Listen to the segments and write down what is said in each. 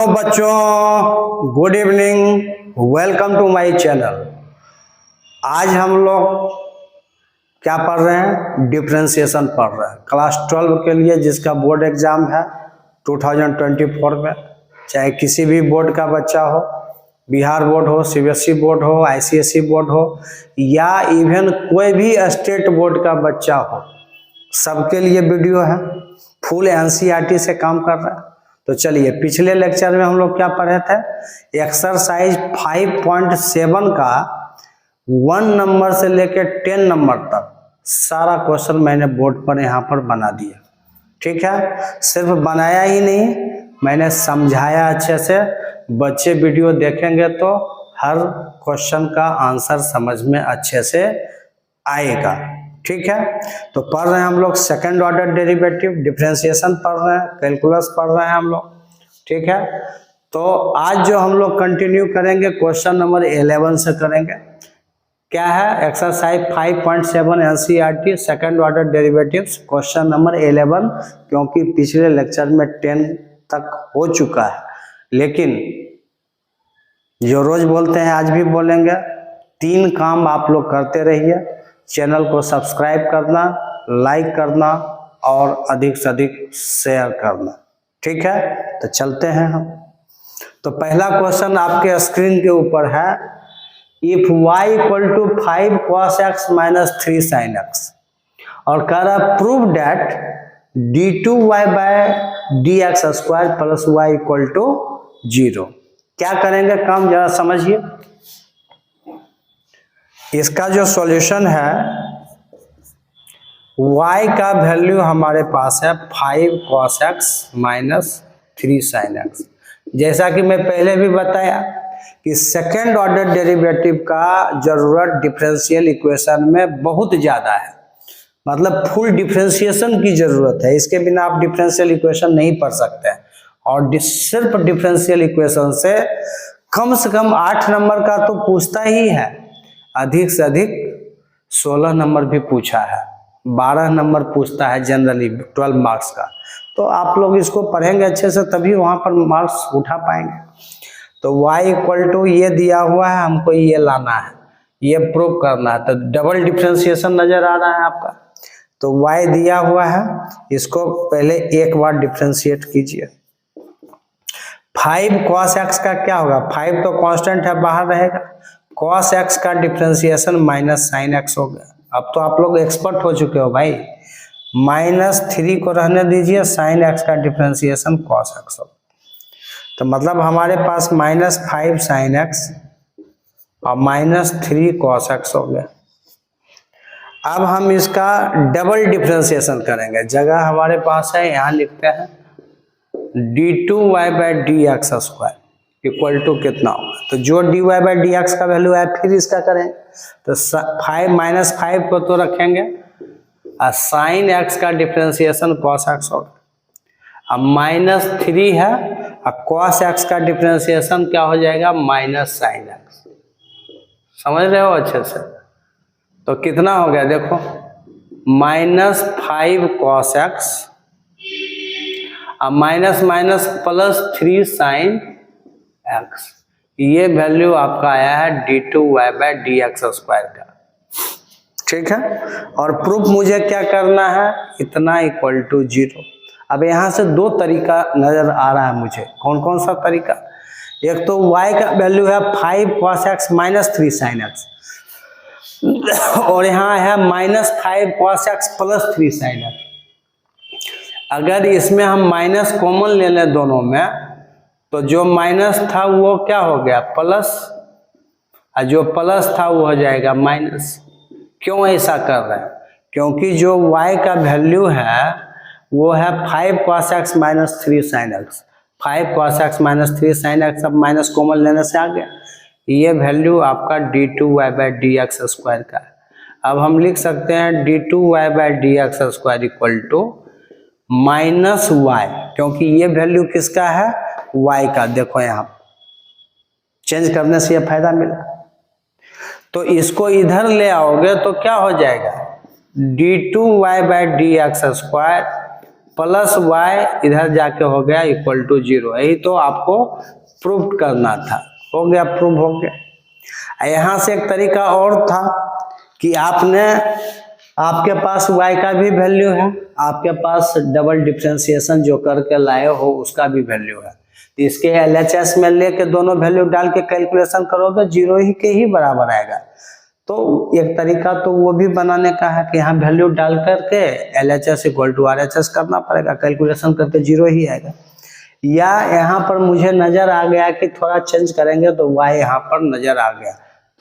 Hello बच्चों, good evening, welcome to my channel. आज हम लोग क्या पढ़ रहे हैं? डिफरेंशिएशन पढ़ रहे हैं। क्लास 12 के लिए जिसका बोर्ड एग्जाम है 2024 में, चाहे किसी भी बोर्ड का बच्चा हो, बिहार बोर्ड हो, सीबीएसई बोर्ड हो, आईसीएसई बोर्ड हो या इवन कोई भी स्टेट बोर्ड का बच्चा हो, सबके लिए वीडियो है। फुल एनसीईआरटी से काम कर रहा है। तो चलिए, पिछले लेक्चर में हम लोग क्या पढ़े थे? एक्सरसाइज 5.7 का 1 नंबर से लेकर 10 नंबर तक सारा क्वेश्चन मैंने बोर्ड पर यहाँ पर बना दिया। ठीक है, सिर्फ बनाया ही नहीं, मैंने समझाया अच्छे से। बच्चे वीडियो देखेंगे तो हर क्वेश्चन का आंसर समझ में अच्छे से आएगा। ठीक है, तो पढ़ रहे हैं हम लोग सेकंड ऑर्डर डेरिवेटिव, डिफरेंशिएशन पढ़ रहे हैं, कैलकुलस पढ़ रहे हैं हम लोग। ठीक है, तो आज जो हम लोग कंटिन्यू करेंगे क्वेश्चन नंबर 11 से करेंगे। क्या है? Exercise 5.7 NCERT second order derivatives, question number 11। क्योंकि पिछले लेक्चर में 10 तक हो चुका है, लेकिन जो रोज बोलते हैं आज भी बोलेंगे। 3 काम आप लोग करते रहिए। चैनल को सब्सक्राइब करना, लाइक करना और अधिक से अधिक शेयर करना। ठीक है, तो चलते हैं हम। तो पहला क्वेश्चन आपके स्क्रीन के ऊपर है, if y equal to 5 cos x minus 3 sin x, और कह रहा prove that d2y by dx square plus y equal to 0। क्या करेंगे काम, जरा समझिए। इसका जो सॉल्यूशन है, y का वैल्यू हमारे पास है 5 cos x minus 3 sin x। जैसा कि मैं पहले भी बताया कि सेकेंड ऑर्डर डेरिवेटिव का जरूरत डिफरेंशियल इक्वेशन में बहुत ज़्यादा है। मतलब फुल डिफरेंशिएशन की जरूरत है, इसके बिना आप डिफरेंशियल इक्वेशन नहीं पढ़ सकते हैं। और सिर्फ डिफरेंशियल इक्वेशन से कम 8 नंबर का तो पूछता ही है, अधिक से अधिक 16 नंबर भी पूछा है, 12 नंबर पूछता है जनरली 12 मार्क्स का। तो आप लोग इसको पढ़ेंगे अच्छे से तभी वहां पर मार्क्स उठा पाएंगे। तो y इक्वल टू ये दिया हुआ है, हमको ये लाना है, ये प्रूव करना है। तो डबल डिफरेंशिएशन नजर आ रहा है आपका। तो y दिया हुआ है, इसको पहले एक बार डिफरेंशिएट कीजिए। 5 cos x का क्या होगा? 5 तो कांस्टेंट है, बाहर रहेगा। cos x का डिफरेंशिएशन माइनस sin x हो गया। अब तो आप लोग एक्सपर्ट हो चुके हो भाई। -3 को रहने दीजिए, sin x का डिफरेंशिएशन cos x हो। तो मतलब हमारे पास -5 sin x और -3 cos x हो गया। अब हम इसका डबल डिफरेंशिएशन करेंगे। जगह हमारे पास है, यहाँ लिखते हैं d2y by dx square equal to कितना होगा? तो जो dy बाई dx का वैल्यू है फिर इसका करेंगे। तो 5 को तो रखेंगे और sin x का डिफरेंशिएशन cos x होगा। अब -3 है और cos x का डिफरेंशिएशन क्या हो जाएगा? -sin x। समझ रहे हो अच्छे से? तो कितना हो गया देखो, -5 cos x और माइनस प्लस 3 sin x। ये वैल्यू आपका आया है d2y बाई dx स्क्वायर का। ठीक है, और प्रूफ मुझे क्या करना है? इतना इक्वल टू 0। अब यहाँ से 2 तरीका नजर आ रहा है मुझे। कौन कौन सा तरीका? एक तो y का वैल्यू है 5 cos x minus 3 sin x, और यहाँ है -5 cos x plus 3 sin x। अगर इसमें हम माइनस कॉमन ले लें दोनों में, तो जो माइनस था वो क्या हो गया? प्लस, और जो प्लस था वो हो जाएगा माइनस। क्यों ऐसा कर रहे हैं? क्योंकि जो y का वैल्यू है वो है 5 cos x minus 3 sin x। 5 cos x minus 3 sin x, अब माइनस कॉमन लेने से आ गया। ये वैल्यू आपका d2y बाई dx स्क्वायर का है। अब हम लिख सकते हैं d2y by dx square equal to -y, क्योंकि ये वैल्यू किसका है? y का। देखो यहाँ चेंज करने से ये फायदा मिला। तो इसको इधर ले आओगे तो क्या हो जाएगा? d2y by dx square plus y इधर जाके हो गया इक्वल टू 0। यही तो आपको प्रूव करना था, हो गया, प्रूव हो गया। यहाँ से एक तरीका और था कि आपके पास y का भी वैल्यू है, आपके पास डबल डिफरेंशिएशन जो करके लाए हो उसका भी वैल्यू है, तो इसके LHS में लेके दोनों वैल्यू डाल के कैलकुलेशन करोगे 0 ही के ही बराबर आएगा। तो एक तरीका तो वो भी बनाने का है कि यहाँ वैल्यू डाल करके LHS इक्वल टू RHS करना पड़ेगा, कैलकुलेशन करके 0 ही आएगा। या यहाँ पर मुझे नजर आ गया कि थोड़ा चेंज करेंगे तो y यहाँ पर नजर आ गया,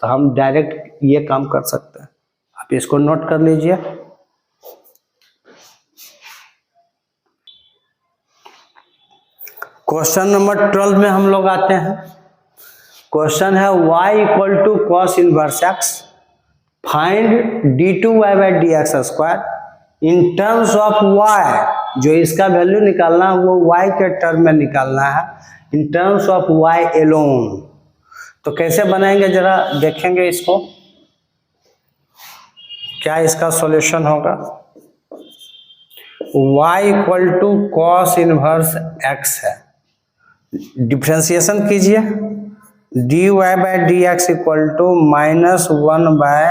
तो हम डायरेक्ट ये काम कर सकते हैं। आप इसको नोट कर लीजिए। क्वेश्चन नंबर 12 में हम लोग आते हैं। क्वेश्चन है y equal to cos inverse x, find d2y by d x square in terms of y। जो इसका वैल्यू निकालना है वो y के टर्म में निकालना है, in terms of y alone. तो कैसे बनाएंगे जरा देखेंगे इसको, क्या इसका सॉल्यूशन होगा। y equal to cos inverse x है, डिफ्रेंसिएशन कीजिए, dy by d x equal to -1 by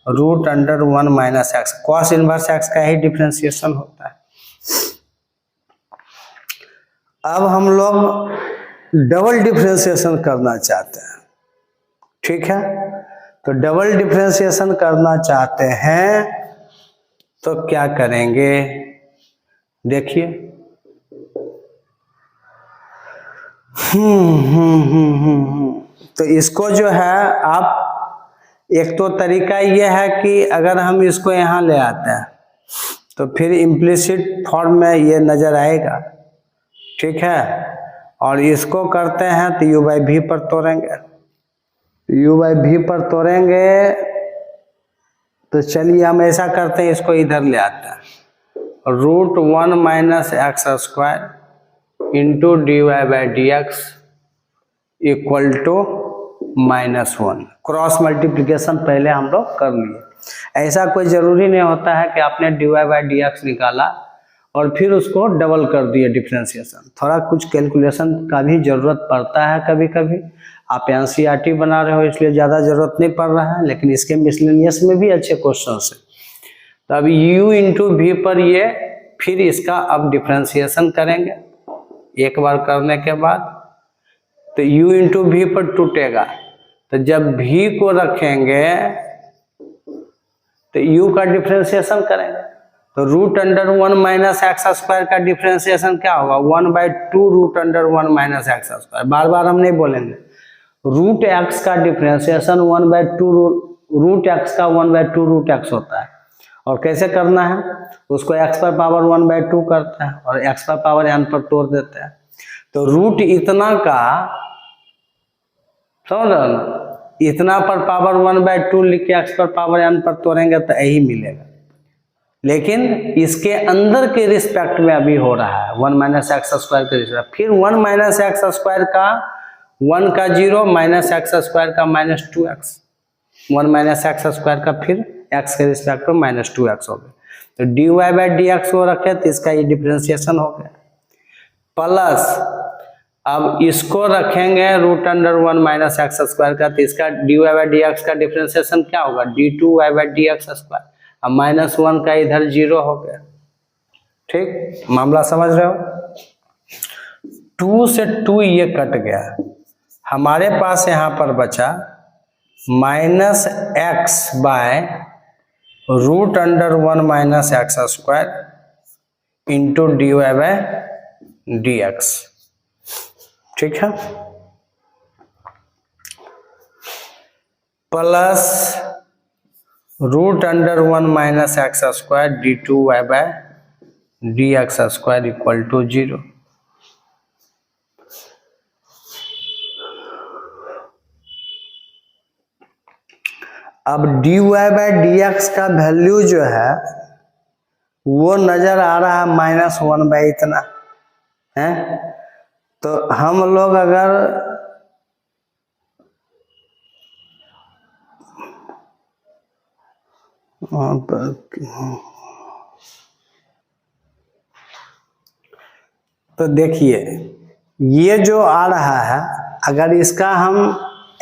root under 1 minus x. Cos inverse x का ही डिफ्रेंसिएशन होता है। अब हम लोग डबल डिफ्रेंसिएशन करना चाहते हैं, ठीक है। तो डबल डिफ्रेंसिएशन करना चाहते हैं तो क्या करेंगे, देखिए। तो इसको जो है आप, एक तो तरीका ये है कि अगर हम इसको यहाँ ले आते हैं तो फिर इम्प्लिसिट फॉर्म में ये नजर आएगा, ठीक है। और इसको करते हैं तो u बाई भी पर तोड़ेंगे, u बाई भी पर तोड़ेंगे। तो चलिए हम ऐसा करते हैं, इसको इधर ले आते हैं, root 1 minus x square into d y by d x equal to -1। Cross multiplication पहले हम लोग कर लिए। ऐसा कोई ज़रूरी नहीं होता है कि आपने d y by d x निकाला और फिर उसको डबल कर दिए डिफ्रेंसिएशन। थोड़ा कुछ कैलकुलेशन का भी ज़रूरत पड़ता है कभी कभी। आप NCERT बना रहे हो इसलिए ज़्यादा ज़रूरत नहीं पड़ रहा है, लेकिन इसके मिसलेनियस में भी अच्छे क्वेश्चन है। तो अब u इंटू वी पर ये फिर इसका अब डिफ्रेंसिएशन करेंगे एक बार करने के बाद, तो u इंटू वी पर टूटेगा। तो जब v को रखेंगे तो u का डिफ्रेंसिएशन करेंगे, तो root under 1 minus x square का डिफ्रेंसिएशन क्या होगा, 1/2 root under 1 minus x square. बार बार हम नहीं बोलेंगे, रूट एक्स का डिफ्रेंसिएशन 1/2 रूट एक्स का 1/2 रूट एक्स होता है। और कैसे करना है, उसको x पर पावर 1/2 करते हैं और x पर पावर n पर तोड़ देते हैं। तो रूट इतना का, समझ रहे ना, इतना पर पावर 1/2 लिख के x पर पावर n पर तोड़ेंगे तो यही मिलेगा। लेकिन इसके अंदर के रिस्पेक्ट में अभी हो रहा है 1 माइनस एक्स स्क्वायर के रिस्पेक्ट, फिर 1 माइनस एक्स स्क्वायर का 1 का 0 माइनस एक्स स्क्वायर का -2x, 1 माइनस एक्स स्क्वायर का फिर x के रिस्पेक्ट में -2x हो गया। तो dy बाई डी एक्स को रखे तो इसका ये डिफ्रेंसिएशन हो गया, प्लस अब इसको रखेंगे root under 1 minus x square का, तो इसका dy बाई डी एक्स का डिफ्रेंसिएशन क्या होगा, d2y by d x square. अब -1 का इधर 0 हो गया, ठीक, मामला समझ रहे हो। 2 से 2 ये कट गया, हमारे पास यहाँ पर बचा -x by root under 1 minus x square into d y by d x, ठीक है, plus root under 1 minus x square d2y by d x square equal to 0। अब dy बाई डी एक्स का value जो है वो नजर आ रहा है -1 बाई इतना है। तो हम लोग अगर तो देखिए ये जो आ रहा है, अगर इसका हम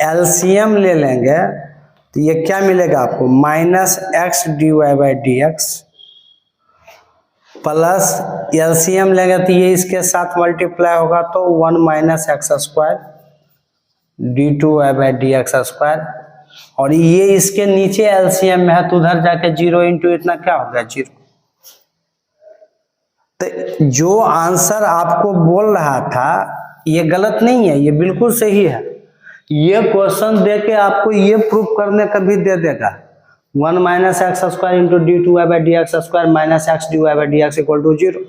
एलसीएम ले लेंगे तो ये क्या मिलेगा आपको, minus x d y by d x, plus LCM लेंगे तो ये इसके साथ मल्टीप्लाई होगा तो 1 minus x square d two y by d x square, और ये इसके नीचे एलसीएम में है तो उधर जाके 0 इंटू इतना क्या हो गया 0। तो जो आंसर आपको बोल रहा था ये गलत नहीं है, ये बिल्कुल सही है। ये क्वेश्चन दे के आपको ये प्रूफ करने का भी दे देगा 1 minus x square into d two y by d x square minus x d y by d x equal to 0।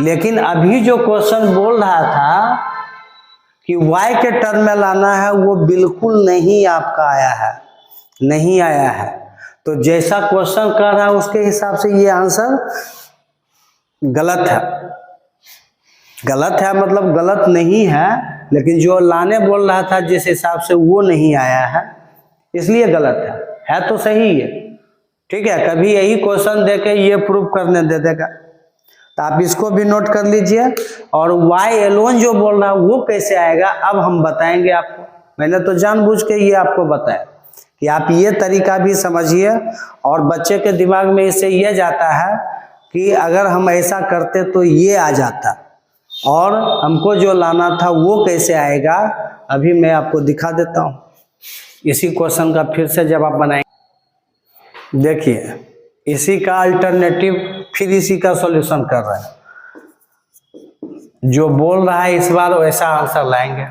लेकिन अभी जो क्वेश्चन बोल रहा था कि y के टर्म में लाना है वो बिल्कुल नहीं आपका आया है, नहीं आया है। तो जैसा क्वेश्चन कर रहा है उसके हिसाब से ये आंसर गलत है। गलत है मतलब गलत नहीं है, लेकिन जो लाने बोल रहा था जिस हिसाब से वो नहीं आया है इसलिए गलत है तो सही है। ठीक है, कभी यही क्वेश्चन देके ये प्रूफ करने दे देगा, तो आप इसको भी नोट कर लीजिए। और y एलोन जो बोल रहा है वो कैसे आएगा अब हम बताएंगे आपको। मैंने तो जानबूझ के ये आपको बताया कि आप ये तरीका भी समझिए, और बच्चे के दिमाग में इससे ये जाता है कि अगर हम ऐसा करते तो ये आ जाता, और हमको जो लाना था वो कैसे आएगा अभी मैं आपको दिखा देता हूँ। इसी क्वेश्चन का फिर से जवाब बनाएंगे। देखिए इसी का अल्टरनेटिव फिर इसी का सॉल्यूशन कर रहे हैं, जो बोल रहा है इस बार वैसा आंसर लाएंगे।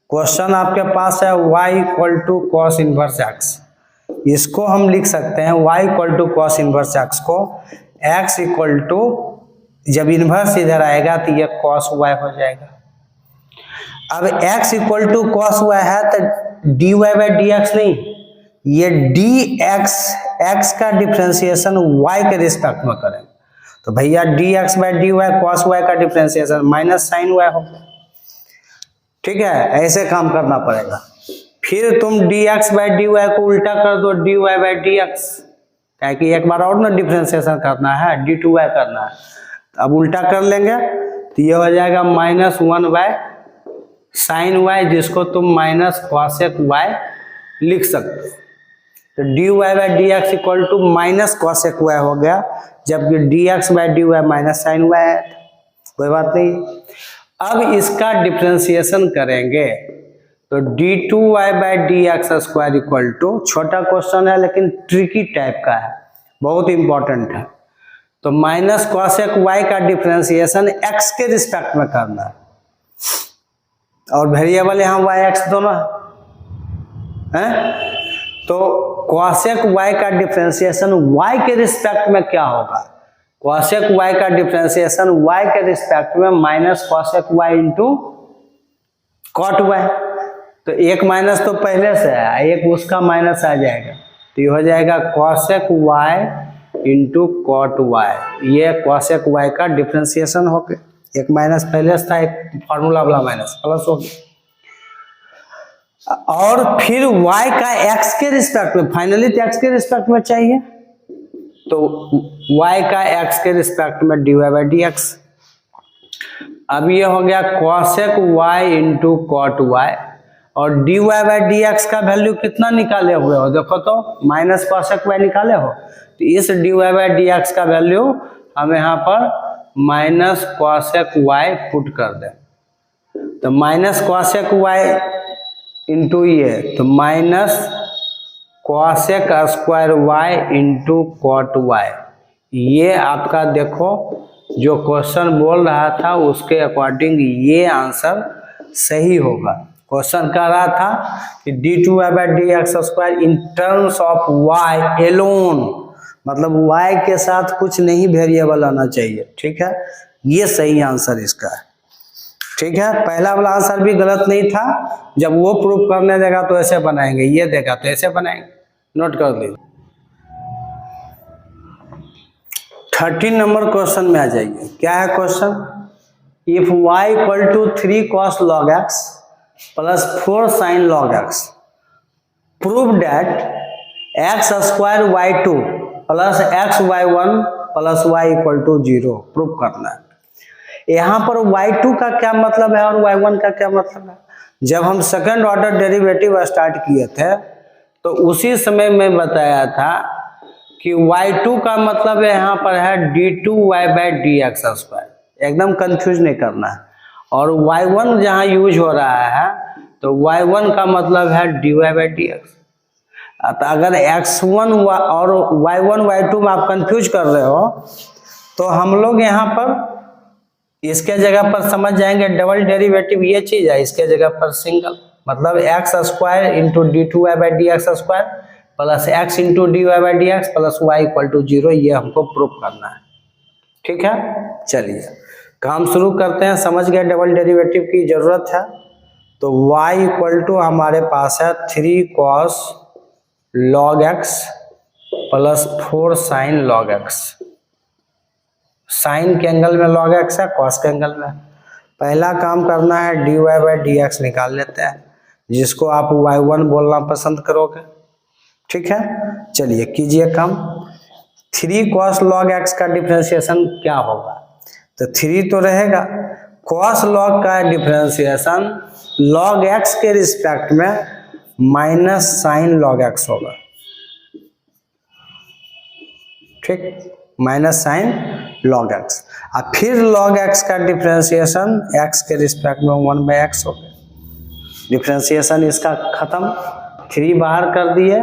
क्वेश्चन आपके पास है y equal to cos inverse x, इसको हम लिख सकते हैं y equal to cos inverse x को x इक्वल टू, जब इनवर्स इधर आएगा तो ये कॉस y हो जाएगा। अब x equal to cos y है तो d y by d x नहीं, ये डी एक्स, एक्स का डिफ्रेंसिएशन y के रिस्पेक्ट में करें तो भैया d x by d y cos y का डिफ्रेंसिएशन माइनस साइन y होगा। ठीक है, ऐसे काम करना पड़ेगा। फिर तुम d x by d y को उल्टा कर दो d y by d x, क्या कि एक बार और ना डिफ्रेंसिएशन करना है, डी टू वाई करना है। अब उल्टा कर लेंगे तो ये हो जाएगा माइनस 1 बाय साइन वाई, जिसको तुम माइनस कॉसेक वाई लिख सकते हो। तो d y by d x equal to minus cosec y हो गया, जबकि d x by d y minus sine y है, कोई बात नहीं। अब इसका डिफ्रेंसिएशन करेंगे तो d two y by d x square equal to, छोटा क्वेश्चन है लेकिन ट्रिकी टाइप का है, बहुत इंपॉर्टेंट है। तो माइनस कॉसेक वाई का डिफ्रेंसिएशन एक्स के रिस्पेक्ट में करना है, और वेरिएबल यहाँ वाई एक्स दोनों है। तो कॉसेक वाई का डिफ्रेंसिएशन वाई के रिस्पेक्ट में क्या होगा, कॉसेक वाई का डिफ्रेंसिएशन वाई के रिस्पेक्ट में minus cosec y into cot y. तो एक माइनस तो पहले से है, एक उसका माइनस आ जाएगा, तो ये हो जाएगा cosec y into cot y. ये कॉसेक वाई का डिफ्रेंसिएशन हो गया, एक माइनस पहले से था, एक फार्मूला वाला माइनस प्लस हो गया। और फिर y का x के रिस्पेक्ट में, फाइनली तो x के रिस्पेक्ट में चाहिए, तो y का x के रिस्पेक्ट में dy बाई डी एक्स। अब ये हो गया cosec y into cot y, और dy बाई डी एक्स का वैल्यू कितना निकाले हुए हो, देखो तो माइनस कॉसेक y निकाले हो, तो इस dy बाई डी एक्स का वैल्यू हम यहाँ पर माइनस कॉसेक y पुट कर दें। तो माइनस कॉसेक y इंटू ये, तो minus cosec square y into cot y. ये आपका देखो जो क्वेश्चन बोल रहा था उसके अकॉर्डिंग ये आंसर सही होगा। क्वेश्चन कह रहा था कि d two y by d x square in terms of y alone, मतलब वाई के साथ कुछ नहीं वेरिएबल आना चाहिए। ठीक है, ये सही आंसर इसका है। ठीक है, पहला वाला आंसर भी गलत नहीं था, जब वो प्रूफ करने देगा तो ऐसे बनाएंगे, ये देगा तो ऐसे बनाएंगे, नोट कर लीजिए। 13 नंबर क्वेश्चन में आ जाइए। क्या है question, if y equal to 3 cos log x plus 4 sin log x, prove that x स्क्वायर y2 plus x y1 plus y equal to 0 prove करना है। यहाँ पर y2 का क्या मतलब है और y1 का क्या मतलब है? जब हम सेकंड ऑर्डर डेरिवेटिव स्टार्ट किए थे तो उसी समय में बताया था कि y2 का मतलब यहाँ पर है d2y/dx²। एकदम कंफ्यूज नहीं करना है। और y1 जहाँ यूज हो रहा है तो y1 का मतलब है dy/dx। तो अगर x1 और y1 y2 में आप कंफ्यूज कर रहे हो तो हम लोग यहाँ पर इसके जगह पर समझ जाएंगे डबल डेरिवेटिव ये चीज है, इसके जगह पर सिंगल, मतलब x² into d2y/dx² plus x into dy/dx plus y equal to 0, ये हमको प्रूफ करना है। ठीक है, चलिए काम शुरू करते हैं। समझ गए डबल डेरिवेटिव की जरूरत है। तो y इक्वल टू हमारे पास है 3 cos log x plus 4 sin log x। Sine के एंगल में log x है, cos के एंगल में। पहला काम करना है dy/dx निकाल लेते हैं, जिसको आप y1 बोलना पसंद करोगे। ठीक है, चलिए कीजिए काम। 3 cos log x का डिफरेंशिएशन क्या होगा? तो 3 तो रहेगा, cos log का डिफरेंशिएशन log x के रिस्पेक्ट में माइनस साइन log x होगा। ठीक, माइनस साइन log x, और फिर log x का डिफरेंशिएशन x के रिस्पेक्ट में 1/x हो गया। डिफरेंशिएशन इसका खत्म, 3 बाहर कर दिए,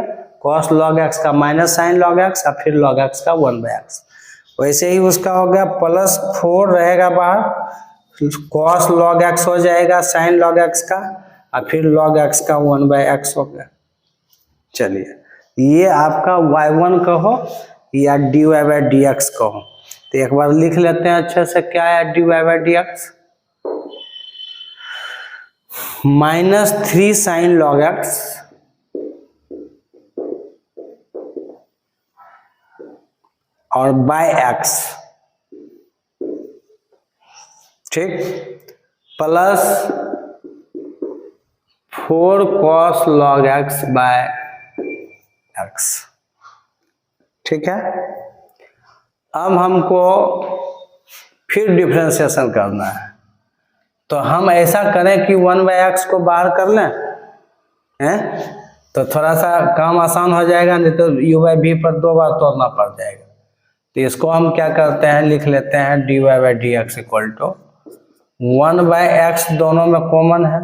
cos log x का माइनस साइन log x और फिर log x का 1/x। वैसे ही उसका हो गया प्लस 4 रहेगा बाहर, cos log x हो जाएगा साइन log x का और फिर log x का 1/x हो गया। चलिए ये आपका y1 कहो या dy/dx कहो, तो एक बार लिख लेते हैं अच्छे से। क्या है dy/dx? -3 sin log x और बाय x, ठीक, plus 4 cos log x by x। ठीक है, अब हमको फिर डिफरेंशिएशन करना है। तो हम ऐसा करें कि 1/x को बाहर कर लें, हैं, तो थोड़ा सा काम आसान हो जाएगा, नहीं तो u/v पर 2 बार तोड़ना पड़ जाएगा। तो इसको हम क्या करते हैं, लिख लेते हैं dy/dx इक्वल टू 1/x, दोनों में कॉमन है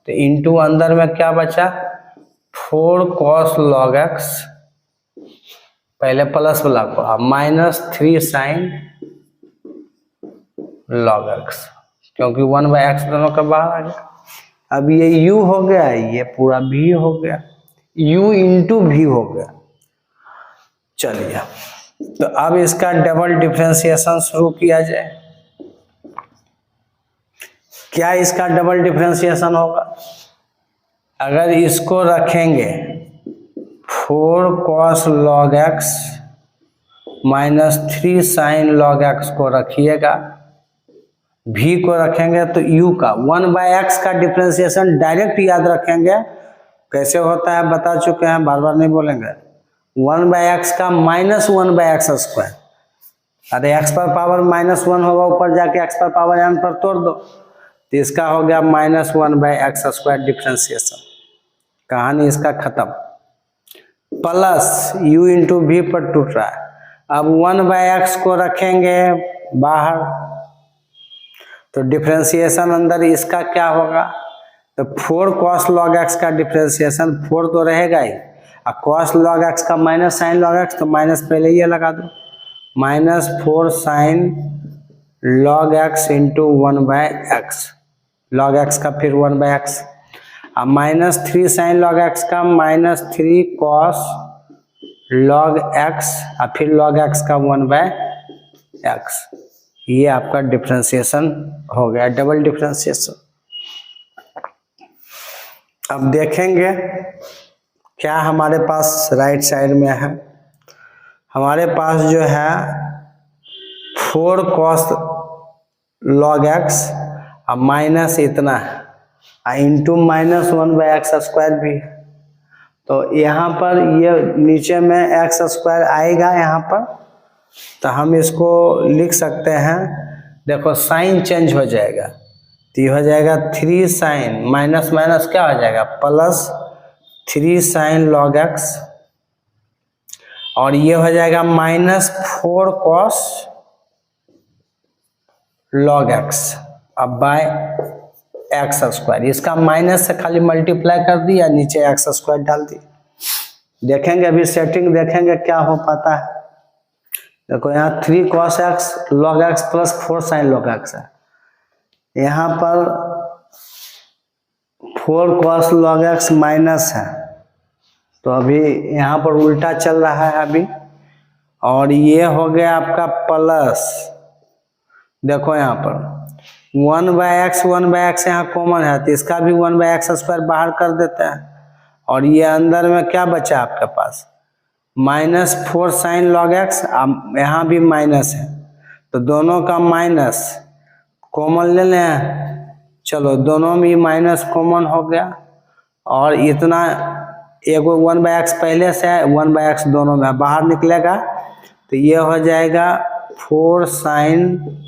तो इंटू अंदर में क्या बचा 4 cos log x, पहले प्लस वाला को, -3 sin log x, क्योंकि 1/x दोनों का बाहर आ गया। अब ये u हो गया, ये पूरा v हो गया, u इंटू v हो गया। चलिए तो अब इसका डबल डिफरेंशिएशन शुरू किया जाए। क्या इसका डबल डिफरेंशिएशन होगा? अगर इसको रखेंगे 4 cos log x -3 sin log x को रखिएगा, v को रखेंगे तो u का 1/x का डिफरेंशिएशन डायरेक्ट याद रखेंगे। कैसे होता है बता चुके हैं, बार बार नहीं बोलेंगे। 1/x का -1/x²। अरे x पर पावर -1 होगा, ऊपर जाके x पर पावर n पर तोड़ दो, तो इसका हो गया -1/x² डिफरेंशिएशन। कहानी इसका खत्म। प्लस u इंटू v पर टूट रहा है। अब 1/x को रखेंगे बाहर, तो डिफरेंशिएशन अंदर इसका क्या होगा, तो 4 cos log x का डिफरेंशिएशन 4 तो रहेगा ही, और cos log x का माइनस साइन log x, तो माइनस पहले ये लगा दो, -4 sin log x into 1/x, log x का फिर 1/x, अब -3 sin log x का -3 cos log x और फिर log x का 1/x। ये आपका डिफरेंशिएशन हो गया, डबल डिफरेंशिएशन। अब देखेंगे क्या हमारे पास राइट साइड में है। हमारे पास जो है 4 cos log x और माइनस इतना है इंटू -1/x² भी है। तो यहाँ पर ये नीचे में x² आएगा यहाँ पर, तो हम इसको लिख सकते हैं देखो साइन चेंज हो जाएगा, तो ये हो जाएगा 3 साइन माइनस माइनस क्या हो जाएगा प्लस 3 साइन लॉग एक्स, और ये हो जाएगा -4 कॉस लॉग एक्स अब बाय एक्स स्क्वायर। इसका माइनस से खाली मल्टीप्लाई कर दिया, नीचे एक्स स्क्वायर डाल दी। देखेंगे अभी सेटिंग देखेंगे क्या हो पाता है। देखो यहाँ 3 cos x log x plus 4 sine log x है, यहाँ पर 4 कॉस लॉग एक्स माइनस है, तो अभी यहाँ पर उल्टा चल रहा है अभी, और ये हो गया आपका प्लस। देखो यहाँ पर 1/x यहाँ कॉमन है, तो इसका भी 1/x² बाहर कर देते हैं, और ये अंदर में क्या बचा आपके पास -4 साइन लॉग एक्स, यहाँ भी माइनस है, तो दोनों का माइनस कॉमन ले लें। चलो दोनों में माइनस कॉमन हो गया, और इतना एगो 1/x पहले से है, 1/x दोनों में बाहर निकलेगा, तो ये हो जाएगा 4 sine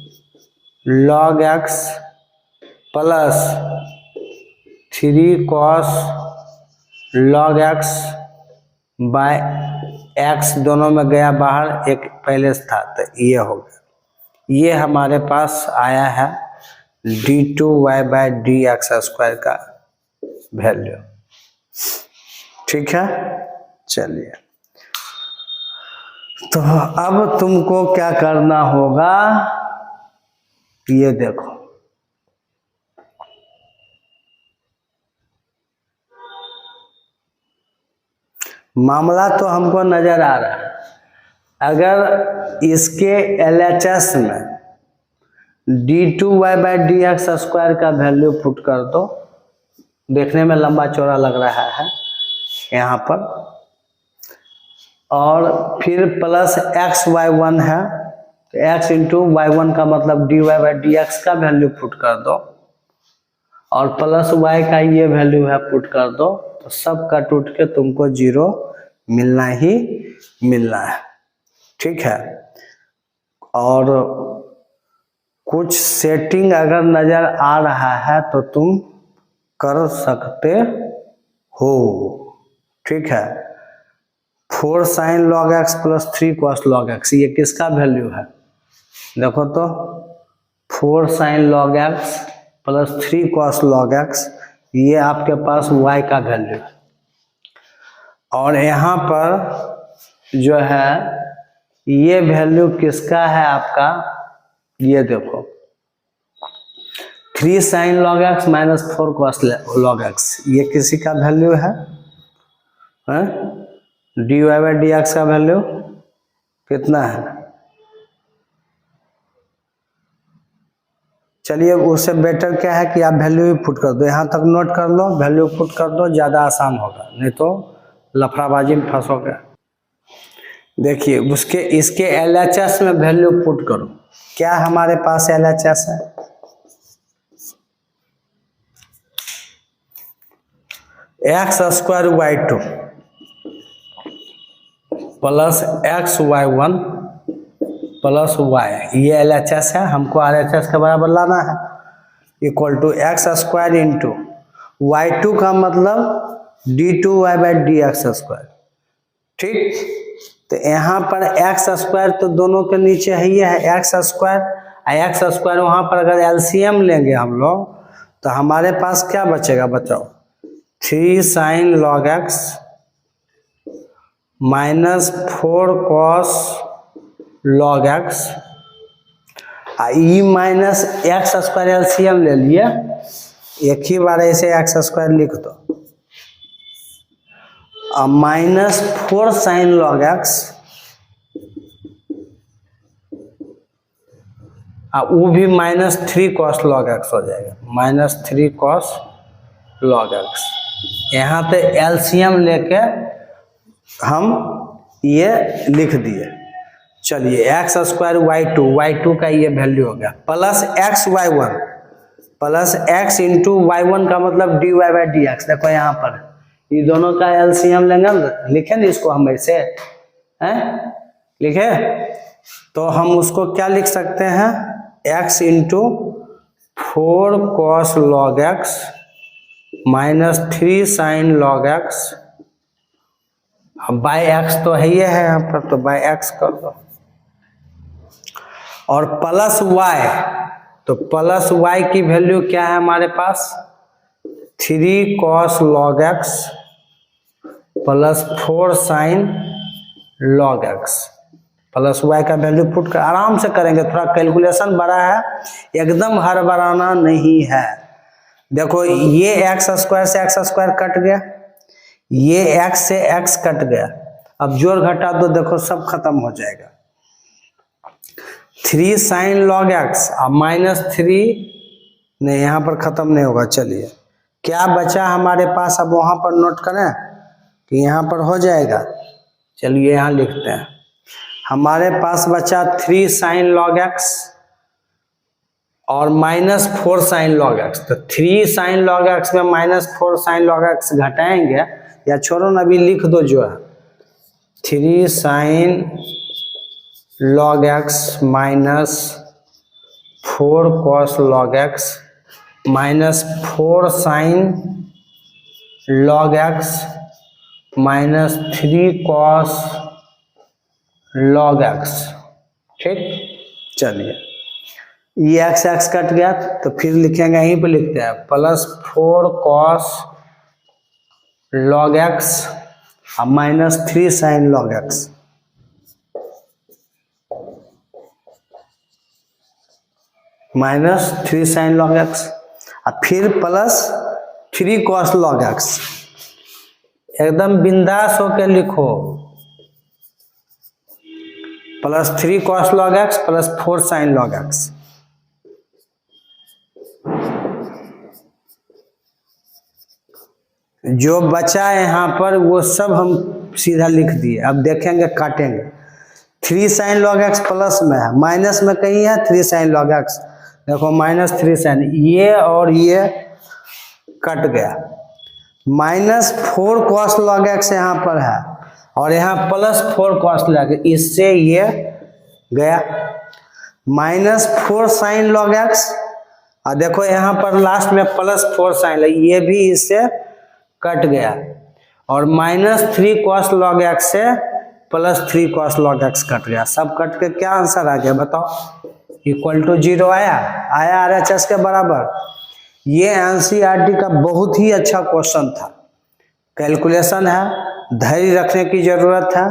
log x plus 3 cos log x by x, दोनों में गया बाहर, एक पहले से था, तो ये हो गया। ये हमारे पास आया है d2y/dx² का वैल्यू। ठीक है, चलिए तो अब तुमको क्या करना होगा, ये देखो मामला तो हमको नजर आ रहा है। अगर इसके LHS में d2y/dx² का वैल्यू पुट कर दो, देखने में लंबा चौड़ा लग रहा है यहाँ पर, और फिर प्लस xy1 है, तो x इंटू y1 का मतलब dy/dx का वैल्यू पुट कर दो, और प्लस y का ये वैल्यू है पुट कर दो, तो सब का टूट के तुमको 0 मिलना ही मिलना है। ठीक है, और कुछ सेटिंग अगर नजर आ रहा है तो तुम कर सकते हो। ठीक है, 4 sine log x plus 3 cos log x, ये किसका वैल्यू है देखो तो, 4 sine log x plus 3 cos log x, ये आपके पास y का वैल्यू है, और यहाँ पर जो है ये वैल्यू किसका है आपका, ये देखो 3 sine log x minus 4 cos log x, ये किसी का वैल्यू है, dy/dx का वैल्यू कितना है। चलिए उससे बेटर क्या है कि आप वैल्यू भी पुट कर दो, यहाँ तक नोट कर लो, वैल्यू पुट कर दो, ज़्यादा आसान होगा, नहीं तो लफड़ाबाजी में फंसोगे। देखिए उसके इसके LHS में वैल्यू पुट करो, क्या हमारे पास LHS है, x² y2 plus xy1 plus y, ये LHS है, हमको RHS के बराबर लाना है, equal to x² into y2 का मतलब d2y/dx²। ठीक, तो यहाँ पर x² तो दोनों के नीचे है, ये है x², x² वहाँ पर अगर LCM लेंगे हम लोग, तो हमारे पास क्या बचेगा बताओ, 3 sine log x minus 4 cos log x, e minus x² LCM ले लिए, एक ही बार ऐसे x² लिख दो, माइनस 4 साइन लॉग एक्स, वो भी -3 कॉस लॉग एक्स हो जाएगा, -3 कॉस लॉग एक्स। यहाँ पे LCM लेके हम ये लिख दिए। चलिए x² y2 का ये वैल्यू हो गया, plus xy1 plus x into y1 का मतलब dy/dx। देखो यहाँ पर ये दोनों का LCM लेंगे, लिखे ना इसको हम ऐसे हैं, लिखे तो हम उसको क्या लिख सकते हैं, x into 4 cos log x minus 3 sin log x, अब बाई एक्स तो है ही है यहाँ पर, तो बाई एक्स कर दो, और प्लस वाई, तो प्लस वाई की वैल्यू क्या है हमारे पास 3 cos log x plus 4 sin log x, plus y का वैल्यू पुट कर आराम से करेंगे, थोड़ा कैलकुलेशन बड़ा है, एकदम हड़बड़ाना नहीं है। देखो ये एक्स स्क्वायर से एक्स स्क्वायर कट गया, ये x से x कट गया, अब जोड़ घटा दो, देखो सब खत्म हो जाएगा। 3 sin log x अब माइनस 3 नहीं, यहाँ पर खत्म नहीं होगा। चलिए क्या बचा हमारे पास, अब वहां पर नोट करें कि यहाँ पर हो जाएगा। चलिए यहाँ लिखते हैं, हमारे पास बचा 3 sin log x और माइनस 4 sin log x, तो 3 sin log x में माइनस 4 sin log x घटाएंगे, या छोड़ो ना, अभी लिख दो जो है 3 sin log x minus 4 cos log x minus 4 sin log x minus 3 cos log x। ठीक, चलिए ये एक्स एक्स कट गया, तो फिर लिखेंगे, यहीं पे लिखते हैं प्लस 4 cos log x अब minus 3 sin log x, minus 3 sin log x, और फिर प्लस 3 cos log x, एकदम बिंदास होकर लिखो, plus 3 cos log x plus 4 sin log x। जो बचा यहाँ पर वो सब हम सीधा लिख दिए, अब देखेंगे काटेंगे। 3 sin log x प्लस में है, माइनस में कहीं है 3 sin log x, देखो माइनस 3 sin, ये और ये कट गया, माइनस 4 cos log x यहाँ पर है, और यहाँ प्लस 4 cos log x, इससे ये गया, माइनस 4 sin log x, और देखो यहाँ पर लास्ट में प्लस 4 sin, ये भी इससे कट गया, और माइनस 3 cos log x से plus 3 cos log x cut गया, सब कट के क्या आंसर आ गया बताओ, इक्वल टू 0 आया RHS के बराबर। ये एनसीईआरटी का बहुत ही अच्छा क्वेश्चन था, कैलकुलेशन है, धैर्य रखने की जरूरत है,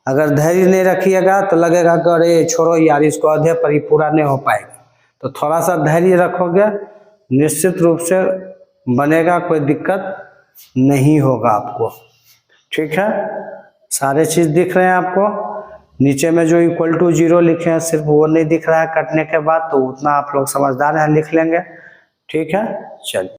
अगर धैर्य नहीं रखिएगा तो लगेगा कि अरे छोड़ो यार, इसको आधे पर ही पूरा नहीं हो पाएगा, तो थोड़ा सा धैर्य रखोगे निश्चित रूप से बनेगा, कोई दिक्कत नहीं होगा आपको। ठीक है, सारे चीज दिख रहे हैं आपको, नीचे में जो इक्वल टू 0 लिखे हैं सिर्फ वो नहीं दिख रहा है कटने के बाद, तो उतना आप लोग समझदार हैं, लिख लेंगे। ठीक है, चलिए।